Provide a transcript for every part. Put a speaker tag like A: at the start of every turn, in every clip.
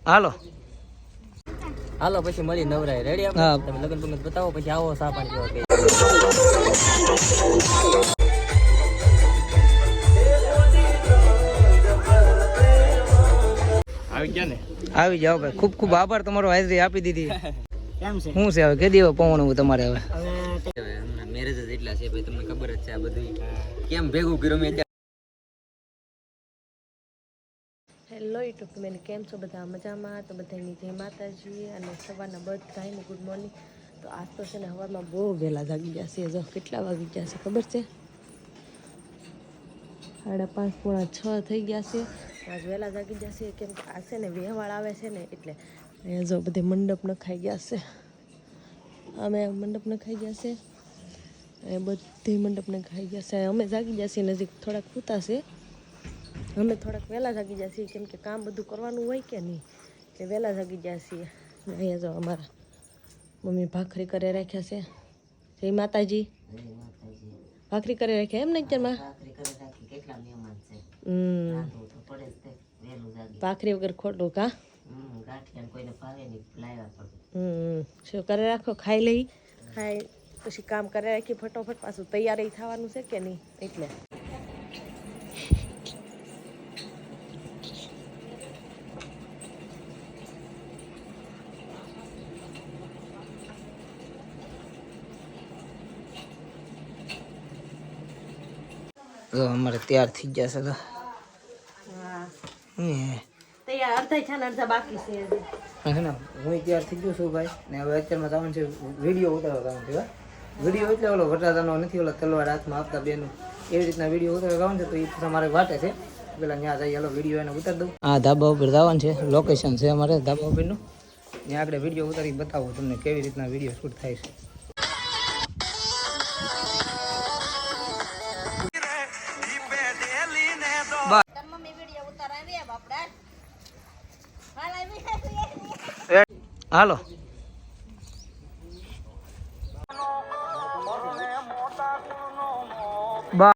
A: હાલો
B: હાલો પછી મળી નવરાય રેડી આપણે
A: હા.
B: તમે લગન પગન બતાવો પછી આવો સા પાણી પીવા કે આવી ગયા ને
A: આવી જાઓ ભાઈ ખૂબ ખૂબ આભાર તમારો હાજરી આપી દીધી
B: કેમ છે
A: શું છે હવે કે દેવો પવન તમારે હવે
B: મેરેજ જ એટલા છે ભાઈ તમને ખબર જ છે આ બધું કેમ ભેગું કર્યું મેં
C: હેલો યુટ્યુબ ફેમિલી કેમ છો બધા મજામાં તો બધાની જય માતાજી અને સવારના બધાને ગુડ મોર્નિંગ તો આજ તો છે ને સવારમાં બહુ વહેલા જાગી ગયા છે જો કેટલા વાગી ગયા છે ખબર છે 5:30 પોણા 6 થઈ ગયા છે આજ વહેલા જાગી ગયા છે કેમ કે આ છે ને વેહવાળ આવે છે ને એટલે અહીંયા જો બધે મંડપ નખાઈ ગયા છે અમે મંડપ નખાઈ ગયા છે એ બધે મંડપ નખાઈ ગયા છે અમે જાગી ગયા છીએ નજીક થોડાક ખૂતા છે અમે થોડાક વહેલા જાગી ગયા છીએ કેમ કે કામ બધું કરવાનું હોય કે નહીં એટલે વહેલા જાગી ગયા છીએ અહીંયા જો અમારા મમ્મી ભાખરી કરે રાખ્યા છે જય માતાજી ભાખરી કરે રાખ્યા એમ ને અત્યારમાં ભાખરી વગર ખોટું કા શું કરે રાખો ખાઈ લઈ ખાઈ પછી કામ કરે રાખી ફટોફટ પાછું તૈયાર થવાનું છે કે નહીં એટલે
A: તો અમારે તૈયાર થઈ ગયા છે તો
C: તૈયાર અડધા છે ને અડધા બાકી છે હજી
A: હે ને હું તૈયાર થઈ ગયો છું ભાઈ ને હવે અત્યારમાં જવાનું છે વિડીયો ઉતારવા જવાનું છે વિડીયો એટલે ઓલો વરરાજાનો નથી ઓલો તલવાર હાથમાં આપતા બેનું એવી રીતના વિડીયો ઉતારવા જવાનું છે તો એ તમારે વાટે છે પેલા ત્યાં જઈએ હાલો વિડીયો એને ઉતારી દઉં હા ધાબા ઉપર જવાનું છે લોકેશન છે અમારે ધાબા ઉપરનું ત્યાં આપણે વિડીયો ઉતારી બતાવું તમને કેવી રીતના વિડીયો શૂટ થાય છે હાલો બા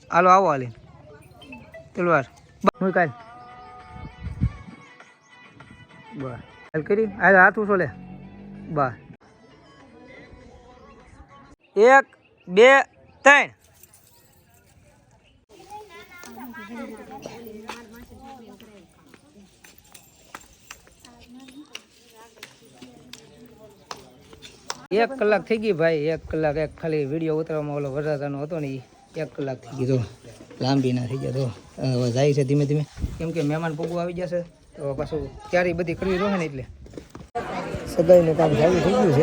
A: હાલો આવો હાલી તલવાર હું કાલ બસ હાલ કરી હાલ હાથ ઉછો લે બસ 1 2 3 1 કલાક થઈ ગઈ ભાઈ 1 કલાક એક ખાલી વિડીયો ઉતારવામાં ઓલો વરરાજાનો હતો ને 1 કલાક થઈ ગઈ તો લાંબી ના થઈ ગયા તો હવે જાય છે ધીમે ધીમે કેમ કે મહેમાન પોગું આવી જશે તો પાછું તૈયારી બધી કરવી રહે ને એટલે સગાઈનું કામ ચાલુ થઈ ગયું છે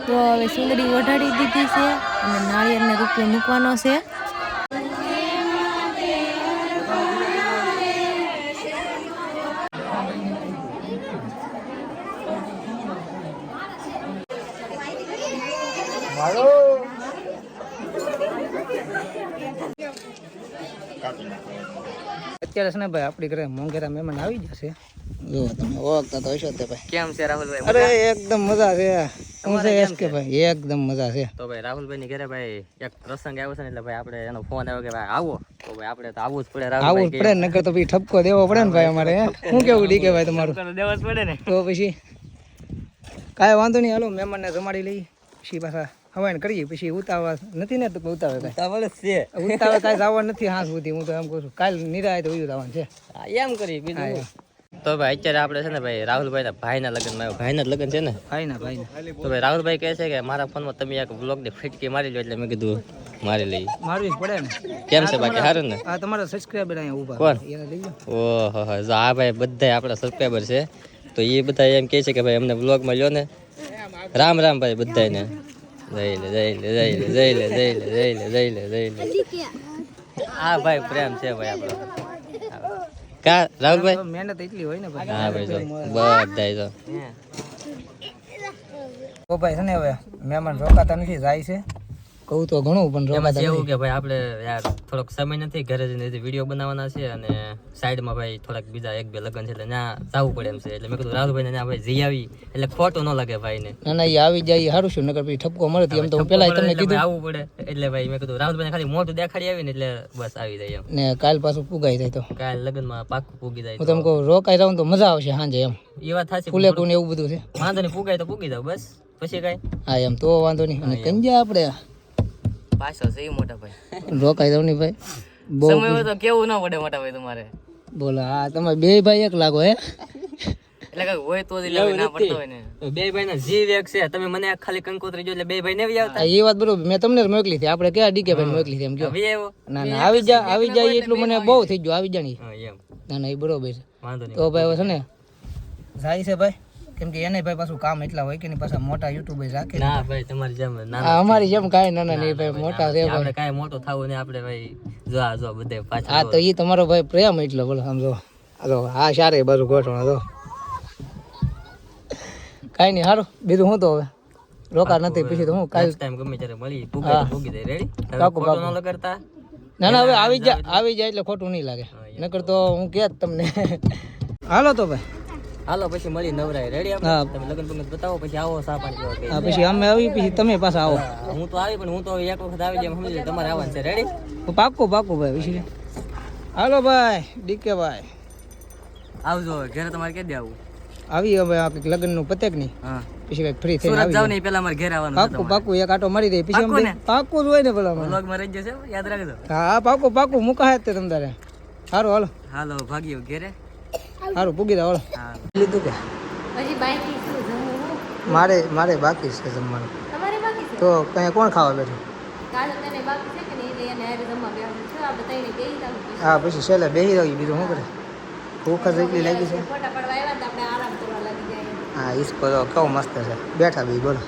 C: તો હવે સુંદરી ઓઢાડી દીધી છે અને નાળિયેરને રૂપિયો મૂકવાનો છે
A: અત્યારે છે ને ભાઈ આપણી ઘરે મોંઘેરા મહેમાન આવી જશે જો તમે ઓળખતા તો હશો તે ભાઈ
B: કેમ છે રાહુલભાઈ
A: અરે એકદમ મજા છે હું છે એસ કે ભાઈ એકદમ મજા છે
B: તો ભાઈ રાહુલભાઈ ની ઘરે ભાઈ એક પ્રસંગ આવ્યો છે ને એટલે ભાઈ આપણે એનો ફોન આવ્યો કે ભાઈ આવો તો ભાઈ આપણે તો આવવું જ પડે
A: આવું જ પડે નકર તો ભાઈ ઠપકો દેવો પડે ને ભાઈ અમારે શું કેવું ડી કે ભાઈ તમારું
B: દેવા જ પડે ને
A: તો પછી કાંઈ વાંધો નહીં હાલો મહેમાનને જમાડી લઈ પછી પાછા હવાઈને કરીએ પછી ઉતાવળ નથી ને તો ઉતાવે કાંઈ
B: ઉતાવળ છે
A: ઉતાવે કાંઈ જવાનું નથી હાથ સુધી હું તો એમ કહું છું કાલ નિરાય તો ઉયું જવાનું છે
B: એમ કરી બીજું તો ભાઈ અત્યારે આપણે છે ને ભાઈ રાહુલભાઈ ભાઈના લગ્ન ભાઈના જ લગ્ન છે ને
A: ભાઈ
B: તો ભાઈ રાહુલભાઈ કહે છે કે મારા ફોનમાં તમે એક વ્લોગની ફિટકી મારી લો એટલે મેં કીધું મારી લઈ
A: મારવી જ પડે ને
B: કેમ છે બાકી સારું ને
A: આ તમારા સબસ્ક્રાઇબર અહીંયા ઊભા
B: કોણ
A: એને લઈ લો
B: ઓહો જો આ ભાઈ બધા આપણા સબસ્ક્રાઈબર છે તો એ બધા એમ કહે છે કે ભાઈ અમને વ્લોગમાં લ્યો ને રામ રામ ભાઈ બધાને જઈ લે હા ભાઈ પ્રેમ છે ભાઈ આપણો કા રાહુલભાઈ
A: મહેનત એટલી હોય ને ભાઈ
B: હા ભાઈ જો બધા જો
A: તો ભાઈ છે ને હવે મહેમાન રોકાતા નથી, જાય છે. કહું તો ઘણું પણ
B: એમાં
A: રોકાતા
B: એવું
A: નથી.
B: કે ભાઈ આપણે યાર થોડોક સમય નથી, ઘરે જઈને વિડીયો બનાવવાના છે અને સાઈડમાં ભાઈ થોડાક બીજા 1-2 લગ્ન છે એટલે ત્યાં જવું પડે એમ છે. એટલે મેં કીધું રાહુલભાઈ ને ભાઈ જઈ આવી એટલે ખોટું ન લાગે ભાઈ ને.
A: ના ના, એ આવી જાય સારું છે, નકર પછી ઠપકો મળે એમ તો પેલા તમને કીધું
B: આવવું પડે એટલે ભાઈ મેં કીધું રાહુલભાઈ ખાલી મોઢું દેખાડી આવી ને એટલે બસ આવી જાય એમ.
A: ને કાલ પાછું પુગાઈ જાય તો
B: કાલ લગ્નમાં પાકું પૂગી જાય
A: હું તમને કહું રોકાઈ જાઉં તો મજા આવશે સાંજે એમ.
B: એ વાત થાશે.
A: ફૂલેકું ને એવું બધું છે.
B: વાંધો નહીં, પૂગાય તો પૂગી જાવ બસ, પછી કઈ
A: હા એમ તો વાંધો નહીં. અને કંજા આપણે
B: પાછો છે મોટા ભાઈ,
A: રોકાઈ જાવ નહીં ભાઈ. બહુ
B: સમય હોય તો કેવું ના પડે મોટા ભાઈ તમારે.
A: બોલો હા તમે બે ભાઈ એક લાગો હે.
B: એટલે કઈ હોય તો જ લેવું ના પડતો હોય ને. બે ભાઈ ના જીવ એક છે, તમે મને ખાલી કંકોત્રી જો એટલે બે ભાઈ ને આવતા.
A: એ વાત બરોબર, મેં તમને જ મોકલી હતી. આપણે ક્યાં ડીકે ભાઈ મોકલી હતી એમ કયો. ના ના, આવી જાય એટલું મને બહુ થઈ ગયું, આવી જાણી. ના ના, એ બરોબર છે.
B: વાંધો નહીં.
A: તો ભાઈ હવે છે ને જાય છે ભાઈ, કેમ કે એને ભાઈ પાછું કામ એટલા હોય કે નહીં, પાછા મોટા યુટ્યુબર રાખે.
B: ના ભાઈ તમારી જેમ
A: હા, અમારી જેમ કાંઈ નાના નહીં ભાઈ, મોટા છે
B: આપણે કાંઈ મોટો થવું ને આપણે ભાઈ જો બધે પાછળ.
A: હા તો એ તમારો ભાઈ પ્રેમ એટલો બોલો સમજો. હાલો હા સારે બાજુ ગોઠવણ તો કાંઈ નહીં, સારું બીજું હું તો હવે રોકા નથી પછી તો હું કાલ
B: ટાઈમ ગમે ત્યારે મળી પૂગી જાય. રેડી
A: પાકું
B: ફોટો ન લગાડતા.
A: ના ના, હવે આવી જાય એટલે ખોટું નહીં લાગે, નકર તો હું કે તમને. હાલો તો ભાઈ,
B: હાલો પછી મળી નવરાય. રેડી
A: હા.
B: આપણે તમે લગન પગન બતાવો પછી આવો સા પાણી પીવા કઈ.
A: હા પછી અમે આવી પછી તમે પાછા આવો.
B: હું તો આવી પણ હું તો હવે એક વખત આવી જાય સમજી લે તમારે આવવાનું છે. રેડી
A: પાક્કું ભાઈ વિશે. હાલો ભાઈ ડીકે ભાઈ,
B: આવજો ઘરે તમારે કે દે આવું.
A: આવી હવે આ કંઈક લગ્નનું પતે કે નહીં,
B: હા
A: પછી કંઈક ફ્રી થઈને
B: સુરત
A: આવી
B: જાવ
A: જાઓ.
B: ને પેલા મારે ઘરે આવવાનું.
A: પાક્કું એક આટો મારી દે પછી
B: પાક્કું ને?
A: પાક્કું જ હોય ને પેલા
B: વ્લોગ માં રહી જશે, યાદ રાખજો.
A: હા પાક્કું મુકા હે તે તમ તારે. સારું હાલો
B: હાલો ભાગ્યો ઘરે.
A: સારું પૂગી જાવ. હાલો
B: હા
A: લીધું કે
C: હજી બાકી શું જમવું?
A: મારે બાકી છે જમવાનું.
C: તમારે બાકી છે?
A: તો કઈ કોણ ખાવા બેઠું?
C: કાલે તને બાકી છે કે નહીં એટલે એને હારે જમવા બેસવું છે. આપણે તઈને બેસી જાવું છે.
A: હા પછી છેલ્લે બેસી રહી, બીજું શું કરે, ભૂખ જ એટલી લાગી છે.
C: ફોટા પડવા આવ્યા તો આપણે આરામ કરવા લાગી જાય.
A: હા ઈસકો તો કેવો મસ્ત છે, બેઠા બી બોલો.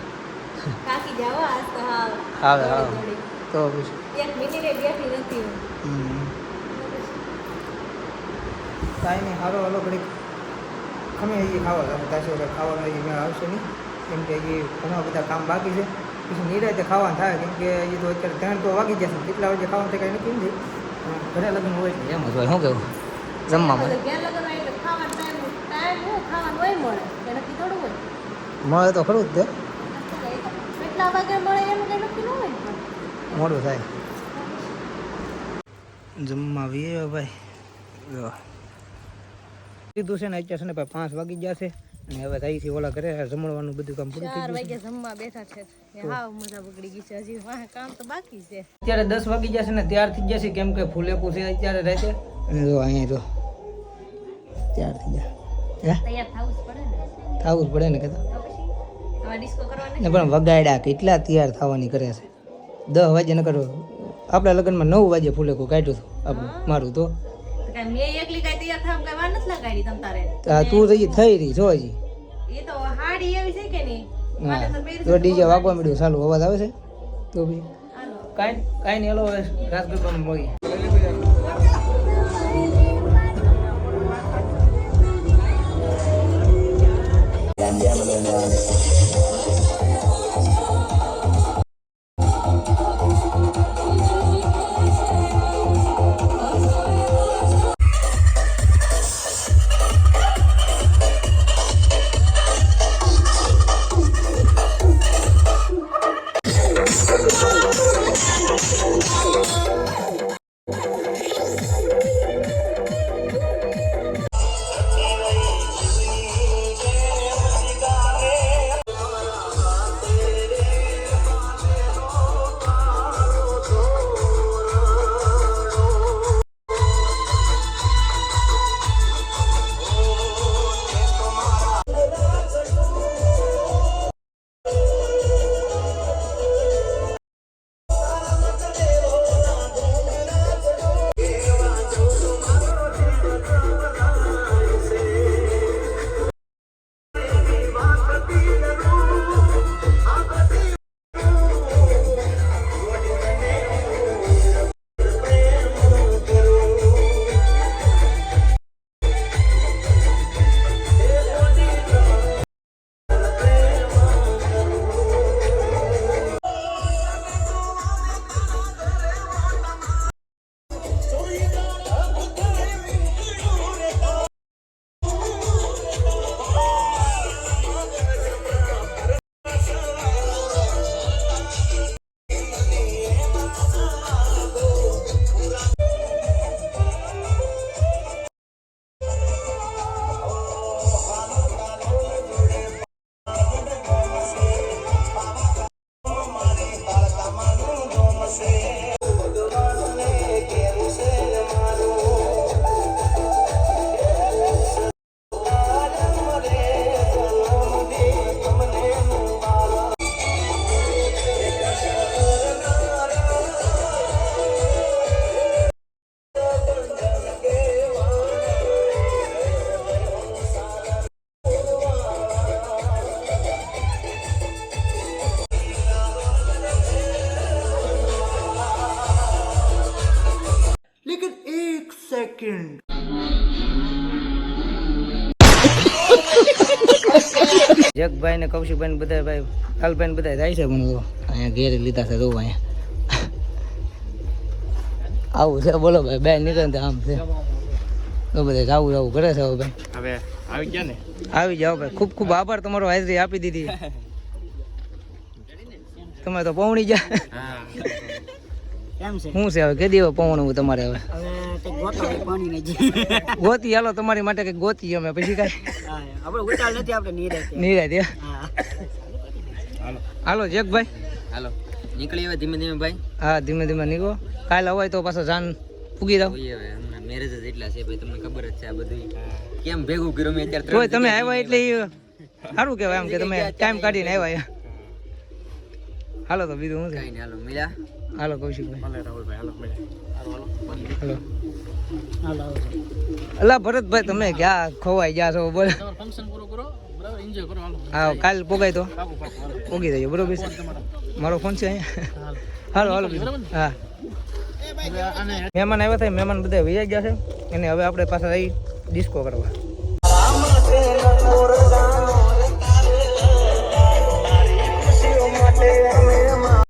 C: થાકી જાવ આજ તો હાવ.
A: આવે
C: દોડી દોડી.
A: તો પછી
C: એક મિનિટે બેઠી નથી હું.
A: કાંઈ નહીં, સારો હાલો ઘડીક ખમે એ ખાવા તાશે ખાવાનું હજી મેં આવશે નહીં, કેમ કે હજી ઘણા બધા કામ બાકી છે. પછી નિરાતે ખાવાનું થાય, કેમ કે એ તો અત્યારે 3 તો વાગી જશે, કેટલા વાગે ખાવાનું થાય કાંઈ નક્કી નથી. ઘરે લગ્ન હોય એટલે એમ જ હોય. શું કેવું જમવામાં
C: ઘેર લગન હોય એટલે ખાવાનું ટાઈમ હું ખાવાનું હોય મળે કે નક્કી થોડું હોય.
A: મળે તો ખરું જ તે,
C: કેટલા વાગે મળે એનું કંઈ નક્કી ન હોય.
A: મોડું થાય જમવા આવીએ ભાઈ. જો કીધું છે ને અત્યારે છે ને ભાઈ 5 વાગી ગયા છે, અને હવે અહીંથી ઓલા ઘરે જમણવાનું બધું કામ પૂરું થઈ
C: 4
A: ગયું છે.
C: વાગે જમવા બેઠા છે. હાવ મજા બગડી ગઈ છે. હજી વાહ કામ તો બાકી છે.
A: અત્યારે 10 વાગી જશે ને ત્યાર થઈ જશે, કેમ કે ફૂલેકું છે અત્યારે રહેશે. અને જો અહીંયા તો ત્યાર થઈ જાય
C: તૈયાર થવું જ પડે ને.
A: થવું જ પડે ને કે
C: તો પછી હવે ડિસ્કો કરવાની
A: ને પણ વગાડ્યા કેટલા તૈયાર થવાની કરે છે. 10 વાગે ન કરો, આપણા લગ્નમાં 9 વાગે ફૂલેકું કાઢ્યું હતું આપણું મારું તો.
C: તો કાંઈ મેં એકલી કાંઈ તૈયાર થવા કાંઈ વાર નથી લગાડી તમ તારે.
A: તું થઈ રહી છો હજી.
C: એ તો હાડી એવી છે કે નહીં.
A: હા
C: મારે તો પહેરી
A: તો ડીજે વાગવા મળ્યું, ચાલુ અવાજ આવે છે તો પછી
C: હાલો.
A: કાંઈ નહીં. હલો હવે રાત ગરબામાં મળીએ. જગભાઈ ને કૌશિકભાઈ ને બધા ભાઈ કાલભાઈ ને બધા જાય છે પણ જો અહીંયા ઘેર લીધા છે જો અહીંયા આવું છે બોલો ભાઈ બે નીકળે આમ છે તો બધા જાવું જાવું કરે છે ભાઈ
B: હવે આવી ગયા ને
A: આવી જાઓ ભાઈ ખૂબ ખૂબ આભાર તમારો હાજરી આપી દીધી તમે તો પહોંચી ગયા શું છે હવે કે દેવો પહોંચવું તમારે હવે ગોતી હાલો તમારી માટે કઈ ગોતી અમે પછી કઈ નિરાય હાલો જગભાઈ
B: હાલો નીકળી હવે ધીમે ધીમે ભાઈ
A: હા ધીમે ધીમે નીકળો કાલે હોય તો પાછો જાન પૂગી જાવ
B: મેરેજ જ એટલા છે ભાઈ તમને ખબર જ છે આ બધું કેમ ભેગું કર્યું મેં અત્યારે
A: તોય તમે આવ્યા એટલે સારું કહેવાય એમ કે તમે ટાઈમ કાઢીને આવ્યા હાલો તો બીજું શું છે
B: કઈ નહીં હાલો મળ્યા
A: હાલો કૌશિકભાઈ હાલો અલા ભરતભાઈ તમે ક્યાં ખોવાઈ ગયા છો બોલ હા કાલ પોગાય તો પોગી જજો બરોબર છે મારો ફોન છે અહીંયા હાલો હાલો હા મહેમાન આવ્યા થાય મહેમાન બધા વૈયા ગયા છે અને હવે આપણે પાછા જઈ ડિસ્કો કરવા